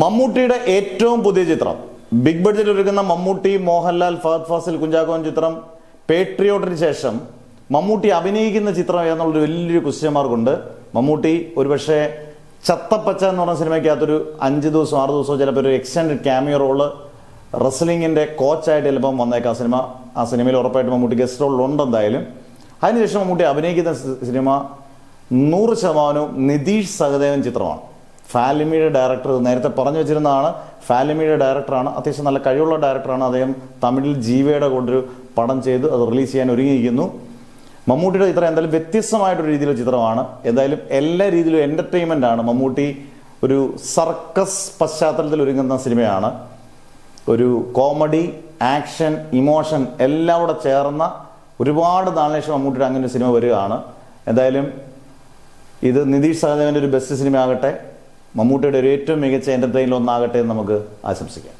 മമ്മൂട്ടിയുടെ ഏറ്റവും പുതിയ ചിത്രം, ബിഗ് ബഡ്ജറ്റ് ഒരുക്കുന്ന മമ്മൂട്ടി, മോഹൻലാൽ, ഫഹദ് ഫാസിൽ, കുഞ്ചാക്കോൻ ചിത്രം പേട്രിയോട്ടിന് ശേഷം മമ്മൂട്ടി അഭിനയിക്കുന്ന ചിത്രം എന്നുള്ളൊരു വലിയൊരു ക്വസ്റ്റ്യൻ മാർക്കുണ്ട്. മമ്മൂട്ടി ഒരുപക്ഷെ ചത്തപ്പച്ച എന്ന് പറഞ്ഞ സിനിമയ്ക്കകത്തൊരു 5 ദിവസം 6 ദിവസമോ ചിലപ്പോൾ ഒരു എക്സ്റ്റൻഡ് ക്യാമിയോ റോള് റെസ്ലിങ്ങിൻ്റെ കോച്ചായിട്ട് ചിലപ്പം വന്നേക്കാം സിനിമ. ആ സിനിമയിൽ ഉറപ്പായിട്ട് മമ്മൂട്ടി ഗസ്റ്റ് റോളിലുണ്ട് എന്തായാലും. അതിനുശേഷം മമ്മൂട്ടി അഭിനയിക്കുന്ന സിനിമ 100% നിതീഷ് സഹദേവൻ ചിത്രമാണ്. ഫാലിമിയുടെ ഡയറക്ടർ നേരത്തെ പറഞ്ഞു വെച്ചിരുന്നതാണ്. ഫാലിമിയുടെ ഡയറക്ടറാണ്, അത്യാവശ്യം നല്ല കഴിവുള്ള ഡയറക്ടറാണ്. അദ്ദേഹം തമിഴിൽ ജീവയുടെ കൊണ്ടൊരു പടം ചെയ്ത് അത് റിലീസ് ചെയ്യാൻ ഒരുങ്ങിയിരിക്കുന്നു. മമ്മൂട്ടിയുടെ ചിത്രം എന്തായാലും വ്യത്യസ്തമായിട്ടൊരു രീതിയിലുള്ള ചിത്രമാണ്. എന്തായാലും എല്ലാ രീതിയിലും എൻ്റർടൈൻമെൻ്റ് ആണ്. മമ്മൂട്ടി ഒരു സർക്കസ് പശ്ചാത്തലത്തിൽ ഒരുങ്ങുന്ന സിനിമയാണ്. ഒരു കോമഡി, ആക്ഷൻ, ഇമോഷൻ എല്ലാം കൂടെ ചേർന്ന ഒരുപാട് നാളിന് ശേഷം മമ്മൂട്ടിയുടെ അങ്ങനെ ഒരു സിനിമ വരികയാണ്. എന്തായാലും ഇത് നിതീഷ് സഹദേവൻ്റെ ഒരു ബെസ്റ്റ് സിനിമ ആകട്ടെ, മമ്മൂട്ടിയുടെ ഒരു ഏറ്റവും മികച്ച എൻ്റർടൈനിൽ ഒന്നാകട്ടെ എന്ന് നമുക്ക് ആശംസിക്കാം.